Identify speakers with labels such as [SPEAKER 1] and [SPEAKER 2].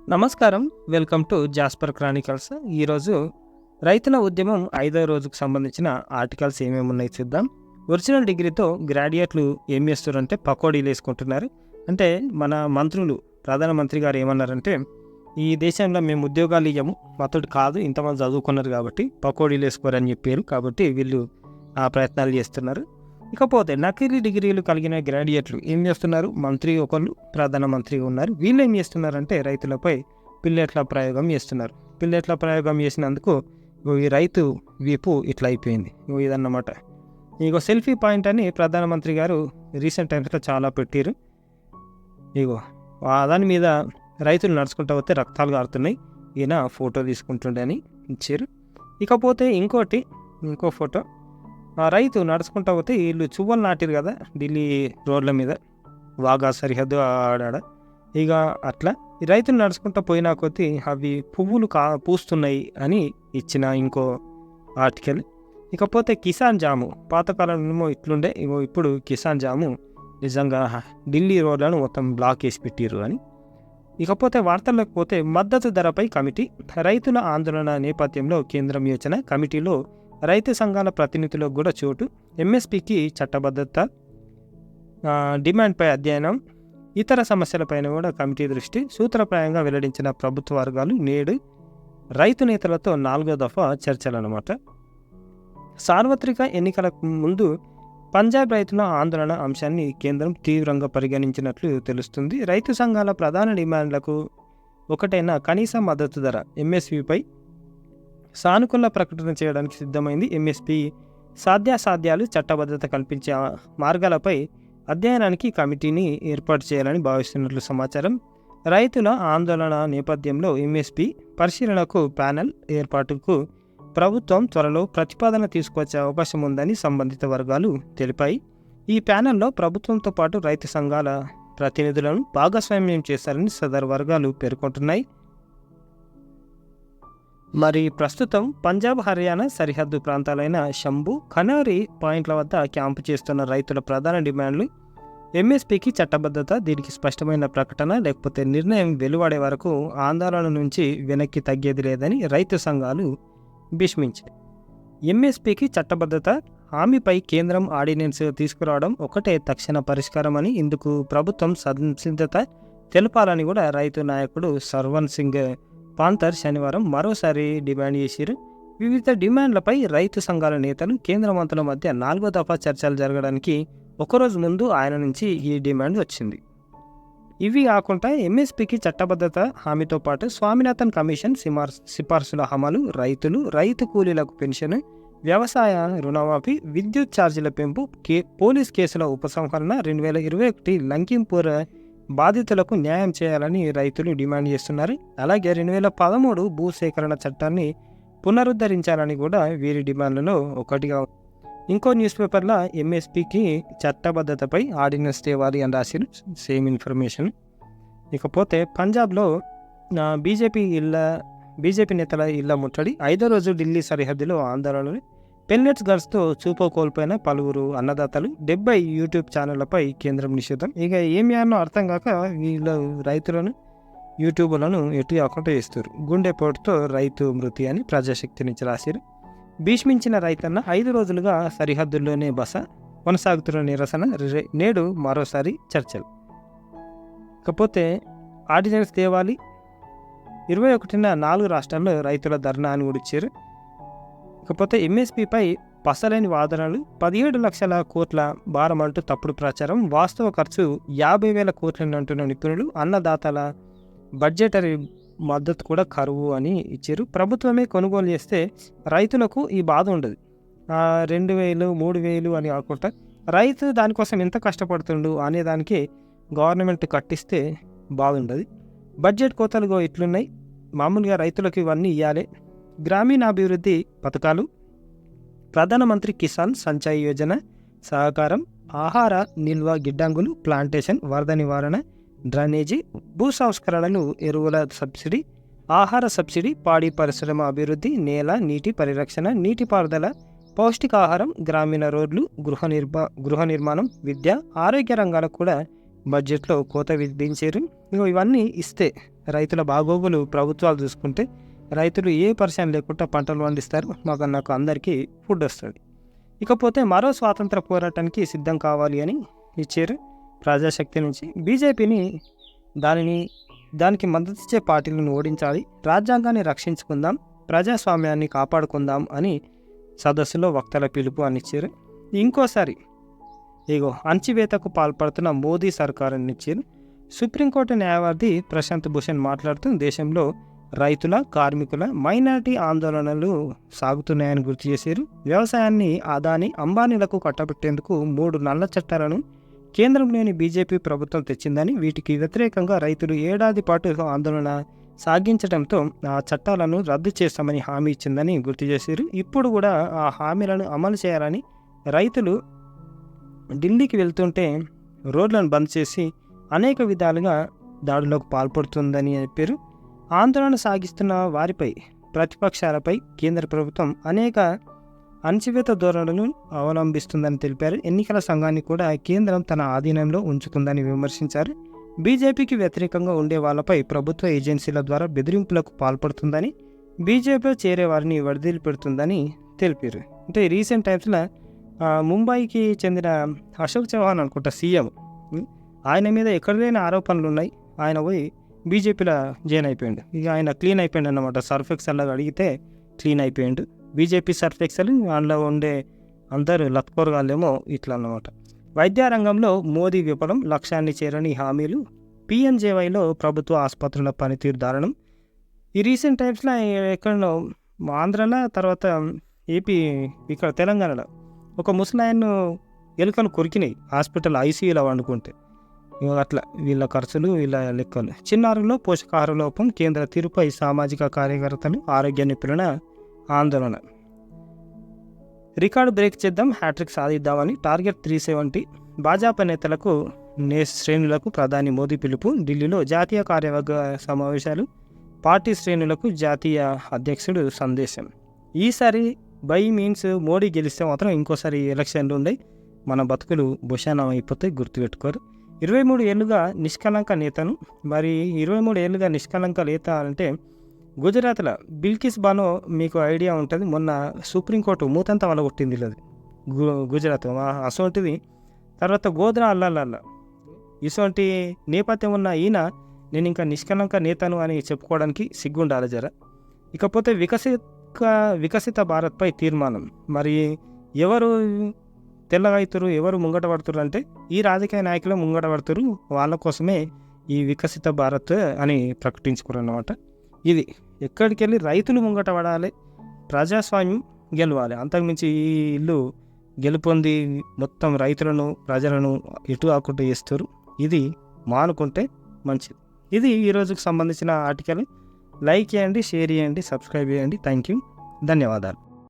[SPEAKER 1] నమస్కారం. Welcome to Jasper Chronicles. ఈరోజు రైతుల ఉద్యమం 5వ రోజుకు సంబంధించిన ఆర్టికల్స్ ఏమేమి ఉన్నాయి చూద్దాం. ఒరిజినల్ డిగ్రీతో గ్రాడ్యుయేట్లు ఏం చేస్తున్నారంటే పకోడీలు వేసుకుంటున్నారు. అంటే మన మంత్రులు, ప్రధానమంత్రి గారు ఏమన్నారంటే, ఈ దేశంలో మేము ఉద్యోగాలు ఇవ్వము, మాతోటి కాదు, ఇంతమంది చదువుకున్నారు కాబట్టి పకోడీలు వేసుకోరని చెప్పారు. కాబట్టి వీళ్ళు ఆ ప్రయత్నాలు చేస్తున్నారు. ఇకపోతే నకిలీ డిగ్రీలు కలిగిన గ్రాడ్యుయేట్లు ఏం చేస్తున్నారు? మంత్రి ఒకళ్ళు, ప్రధానమంత్రి ఉన్నారు. వీళ్ళు ఏం చేస్తున్నారంటే రైతులపై పిల్లెట్ల ప్రయోగం చేస్తున్నారు. పిల్లెట్ల ప్రయోగం చేసినందుకు ఈ రైతు వీపు ఇట్లా అయిపోయింది. ఇదన్నమాట. సెల్ఫీ పాయింట్ అని ప్రధానమంత్రి గారు రీసెంట్ టైమ్స్లో చాలా పెట్టారు. దాని మీద రైతులు నడుచుకుంటూ పోతే రక్తాలు కారుతున్నాయి, ఈయన ఫోటో తీసుకుంటుండే అని ఇచ్చారు. ఇకపోతే ఇంకో ఫోటో, ఆ రైతు నడుచుకుంటా పోతే వీళ్ళు చువ్వలు నాటిరు కదా ఢిల్లీ రోడ్ల మీద, వాగా సరిహద్దు ఆడాడ. అట్లా ఈ రైతులు నడుచుకుంటూ పోయినా కొద్దీ అవి పువ్వులు పూస్తున్నాయి అని ఇచ్చిన ఇంకో ఆర్టికల్. ఇకపోతే కిసాన్ జాము, పాతకాలంలో ఇట్లుండే, ఇప్పుడు కిసాన్ జాము నిజంగా ఢిల్లీ రోడ్లను మొత్తం బ్లాక్ చేసి పెట్టిర్రు అని. ఇకపోతే వార్తల్లోకి పోతే మద్దతు ధరపై కమిటీ, రైతుల ఆందోళన నేపథ్యంలో కేంద్రం యోచన, కమిటీలో రైతు సంఘాల ప్రతినిధులకు కూడా చోటు, ఎంఎస్పికి చట్టబద్ధత, డిమాండ్పై అధ్యయనం, ఇతర సమస్యలపైన కూడా కమిటీ దృష్టి. సూత్రప్రాయంగా వెల్లడించిన ప్రభుత్వ వర్గాలు నేడు రైతు నేతలతో 4వ దఫా చర్చలన్నమాట. సార్వత్రిక ఎన్నికల ముందు పంజాబ్ రైతుల ఆందోళన అంశాన్ని కేంద్రం తీవ్రంగా పరిగణించినట్లు తెలుస్తుంది. రైతు సంఘాల ప్రధాన డిమాండ్లకు ఒకటైన కనీస మద్దతు ధర ఎంఎస్పిపై సానుకూల ప్రకటన చేయడానికి సిద్ధమైంది. ఎంఎస్పి సాధ్యాసాధ్యాలు, చట్టబద్ధత కల్పించే మార్గాలపై అధ్యయనానికి కమిటీని ఏర్పాటు చేయాలని భావిస్తున్నట్లు సమాచారం. రైతుల ఆందోళన నేపథ్యంలో ఎంఎస్పి పరిశీలనకు ప్యానెల్ ఏర్పాటుకు ప్రభుత్వం త్వరలో ప్రతిపాదన తీసుకొచ్చే అవకాశం ఉందని సంబంధిత వర్గాలు తెలిపాయి. ఈ ప్యానెల్లో ప్రభుత్వంతో పాటు రైతు సంఘాల ప్రతినిధులను భాగస్వామ్యం చేస్తారని సదరు వర్గాలు పేర్కొంటున్నాయి. మరి ప్రస్తుతం పంజాబ్, హర్యానా సరిహద్దు ప్రాంతాలైన శంభు, ఖనౌరి పాయింట్ల వద్ద క్యాంపు చేస్తున్న రైతుల ప్రధాన డిమాండ్లు ఎంఎస్పికి చట్టబద్ధత, దీనికి స్పష్టమైన ప్రకటన లేకపోతే నిర్ణయం వెలువడే వరకు ఆందోళన నుంచి వెనక్కి తగ్గేది లేదని రైతు సంఘాలు భీష్మించాయి. ఎంఎస్పికి చట్టబద్ధత హామీపై కేంద్రం ఆర్డినెన్స్ తీసుకురావడం ఒకటే తక్షణ పరిష్కారం అని, ఇందుకు ప్రభుత్వం సంసిద్ధత తెలపాలని కూడా రైతు నాయకుడు సర్వన్ సింగ్ పాంతర్ శనివారం మరోసారి డిమాండ్ చేశారు. వివిధ డిమాండ్లపై రైతు సంఘాల నేతలు, కేంద్ర మంత్రుల మధ్య 4వ దఫా చర్చలు జరగడానికి ఒకరోజు ముందు ఆయన నుంచి ఈ డిమాండ్ వచ్చింది. ఇవి కాకుండా ఎంఎస్పికి చట్టబద్ధత హామీతో పాటు స్వామినాథన్ కమిషన్ సిఫార్సుల అమలు, రైతు కూలీలకు పెన్షన్, వ్యవసాయ రుణమాఫీ, విద్యుత్ ఛార్జీల పెంపు, పోలీస్ కేసుల ఉపసంహరణ, 2021 లంకింపూర్ బాధితులకు న్యాయం చేయాలని రైతులు డిమాండ్ చేస్తున్నారు. అలాగే 2013 భూసేకరణ చట్టాన్ని పునరుద్ధరించాలని కూడా వీరి డిమాండ్లలో ఒకటిగా. ఇంకో న్యూస్ పేపర్లో ఎంఎస్పికి చట్టబద్ధతపై ఆర్డినెన్స్ తేవాలి అని రాసిరు, సేమ్ ఇన్ఫర్మేషన్. ఇకపోతే పంజాబ్లో బీజేపీ నేతల ఇళ్ల ముట్టడి, 5వ రోజు ఢిల్లీ సరిహద్దులో ఆందోళనలు, పెల్లెట్స్ గర్ల్స్తో చూపు కోల్పోయిన పలువురు అన్నదాతలు, 70 యూట్యూబ్ ఛానళ్లపై కేంద్రం నిషేధం. ఏం చేయాలో అర్థం కాక వీళ్ళు రైతులను, యూట్యూబ్లను ఎటు కాకుండా చేస్తారు. గుండెపోటుతో రైతు మృతి అని ప్రజాశక్తి నుంచి రాశారు. భీష్మించిన రైతన్న, 5 రోజులుగా సరిహద్దుల్లోనే బస, కొనసాగుతున్న నిరసన, నేడు మరోసారి చర్చలు. ఇకపోతే ఆర్డినెన్స్ తేవాలి, 21న 4 రాష్ట్రాల్లో రైతుల ధర్నా అని కూడా ఇచ్చారు. ఇకపోతే ఎంఎస్పిపై పసలేని వాదనలు, 17 లక్షల కోట్ల భారం అంటూ తప్పుడు ప్రచారం, వాస్తవ ఖర్చు 50,000 కోట్లని అంటున్న నిపుణులు, అన్నదాతల బడ్జెటరీ మద్దతు కూడా కరువు అని ఇచ్చారు. ప్రభుత్వమే కొనుగోలు చేస్తే రైతులకు ఈ బాధ ఉండదు. 2,000, 3,000 అని కాకుండా రైతు దానికోసం ఎంత కష్టపడుతుండు అనే దానికి గవర్నమెంట్ కట్టిస్తే బాగుండదు. బడ్జెట్ కోతలు ఇట్లున్నాయి, మామూలుగా రైతులకు ఇవన్నీ ఇవ్వాలి. గ్రామీణాభివృద్ధి పథకాలు, ప్రధానమంత్రి కిసాన్ సంచయ్ యోజన సహకారం, ఆహార నిల్వ గిడ్డంగులు, ప్లాంటేషన్, వరద నివారణ, డ్రైనేజీ, భూ సంస్కరణలు, ఎరువుల సబ్సిడీ, ఆహార సబ్సిడీ, పాడి పరిశ్రమ అభివృద్ధి, నేల నీటి పరిరక్షణ, నీటిపారుదల, పౌష్టికాహారం, గ్రామీణ రోడ్లు, గృహ నిర్మాణం, విద్య, ఆరోగ్య రంగాలకు కూడా బడ్జెట్లో కోత విధించారు. ఇవన్నీ ఇస్తే రైతుల బాగోగులు ప్రభుత్వాలు చూసుకుంటే రైతులు ఏ పరిశ్రమ లేకుండా పంటలు పండిస్తారు, నాకు అందరికీ ఫుడ్ వస్తుంది. ఇకపోతే మరో స్వాతంత్ర పోరాటానికి సిద్ధం కావాలి అని ఇచ్చారు ప్రజాశక్తి నుంచి. బీజేపీని దానికి మద్దతిచ్చే పార్టీలను ఓడించాలి, రాజ్యాంగాన్ని రక్షించుకుందాం, ప్రజాస్వామ్యాన్ని కాపాడుకుందాం అని సదస్సులో వక్తల పిలుపు అని ఇచ్చారు. ఇంకోసారి అణచివేతకు పాల్పడుతున్న మోదీ సర్కార్ అని ఇచ్చారు. సుప్రీంకోర్టు న్యాయవాది ప్రశాంత్ భూషణ్ మాట్లాడుతూ దేశంలో రైతుల, కార్మికుల, మైనారిటీ ఆందోళనలు సాగుతున్నాయని గుర్తు చేశారు. వ్యవసాయాన్ని అదాని, అంబానీలకు కట్టబెట్టేందుకు 3 నల్ల చట్టాలను కేంద్రంలోని బీజేపీ ప్రభుత్వం తెచ్చిందని, వీటికి వ్యతిరేకంగా రైతులు ఏడాది పాటు ఆందోళన సాగించడంతో ఆ చట్టాలను రద్దు చేస్తామని హామీ ఇచ్చిందని గుర్తు చేశారు. ఇప్పుడు కూడా ఆ హామీలను అమలు చేయాలని రైతులు ఢిల్లీకి వెళ్తుంటే రోడ్లను బంద్ చేసి అనేక విధాలుగా దాడులకు పాల్పడుతుందని చెప్పారు. ఆందోళన సాగిస్తున్న వారిపై, ప్రతిపక్షాలపై కేంద్ర ప్రభుత్వం అనేక అణచివేత ధోరణులను అవలంబిస్తుందని తెలిపారు. ఎన్నికల సంఘాన్ని కూడా కేంద్రం తన ఆధీనంలో ఉంచుకుందని విమర్శించారు. బీజేపీకి వ్యతిరేకంగా ఉండే వాళ్ళపై ప్రభుత్వ ఏజెన్సీల ద్వారా బెదిరింపులకు పాల్పడుతుందని, బీజేపీలో చేరే వారిని వదిలిపెడుతుందని తెలిపారు. అంటే రీసెంట్ టైమ్స్లో ముంబైకి చెందిన అశోక్ చౌహాన్ అనుకుంటా సీఎం, ఆయన మీద ఎక్కడ లేని ఆరోపణలు ఉన్నాయి. ఆయన పోయి బీజేపీలో జాయిన్ అయిపోయాడు. ఇక ఆయన క్లీన్ అయిపోయాడు అన్నమాట. సర్ఫ్ ఎక్సెల్ అడిగితే క్లీన్ అయిపోయాడు. బీజేపీ సర్ఫ్ ఎక్సెల్, అందులో ఉండే అందరూ లత్కోరగాళ్ళేమో ఇట్లా అన్నమాట. వైద్య రంగంలో మోదీ విఫలం, లక్ష్యాన్ని చేరని హామీలు, పిఎంజేవైలో ప్రభుత్వ ఆసుపత్రుల పనితీరు దారుణం. ఈ రీసెంట్ టైమ్స్లో ఎక్కడో ఆంధ్రాలో, తర్వాత ఏపీ, ఇక్కడ తెలంగాణలో ఒక ముసలాయన్ను ఎలుకలు కొరికినాయి హాస్పిటల్ ఐసీయూలో వండుకుంటే. అట్లా వీళ్ళ ఖర్చులు, వీళ్ళ లెక్కలు. చిన్నారుల్లో పోషకాహార లోపం, కేంద్ర తీరుపై సామాజిక కార్యకర్తలు, ఆరోగ్య నిపుణుల ఆందోళన. రికార్డు బ్రేక్ చేద్దాం, హ్యాట్రిక్ సాధిద్దామని టార్గెట్ 370. భాజపా నేతలకు, శ్రేణులకు ప్రధాని మోదీ పిలుపు. ఢిల్లీలో జాతీయ కార్యవర్గ సమావేశాలు, పార్టీ శ్రేణులకు జాతీయ అధ్యక్షుడు సందేశం. ఈసారి బై మీన్స్ మోడీ గెలిస్తే మాత్రం ఇంకోసారి ఎలక్షన్లు ఉన్నాయి, మన బతుకులు భుషానం అయిపోతాయి, గుర్తుపెట్టుకోరు. 23 ఏళ్ళుగా నిష్కలంక నేతను. మరి 23 ఏళ్ళుగా నిష్కలంక నేత అంటే గుజరాత్లో బిల్కిస్ బానో, మీకు ఐడియా ఉంటుంది. మొన్న సుప్రీంకోర్టు మూతంతా వల్ల కొట్టింది లేదు గుజరాత్ అసోంటిది. తర్వాత గోద్రా అల్లాలల్లా ఇసోంటి నేపథ్యం ఉన్న ఈయన నేను ఇంకా నిష్కలంక నేతను అని చెప్పుకోవడానికి సిగ్గుండాలి జర. ఇకపోతే వికసిత భారత్పై తీర్మానం. మరి ఎవరు తెల్లగా అవుతారు, ఎవరు ముంగట పడుతురు అంటే ఈ రాజకీయ నాయకులు ముంగట పడుతురు. వాళ్ళ కోసమే ఈ వికసిత భారత్ అని ప్రకటించుకున్నారు అన్నమాట. ఇది ఎక్కడికి వెళ్ళి రైతులు ముంగట పడాలి, ప్రజాస్వామ్యం గెలవాలి. అంతకుమించి ఈ ఇల్లు గెలుపొంది మొత్తం రైతులను, ప్రజలను ఎటు ఆకుండా చేస్తారు. ఇది మానుకుంటే మంచిది. ఇది ఈ రోజుకు సంబంధించిన ఆర్టికల్. లైక్ చేయండి, షేర్ చేయండి, సబ్స్క్రైబ్ చేయండి. థ్యాంక్ యూ, ధన్యవాదాలు.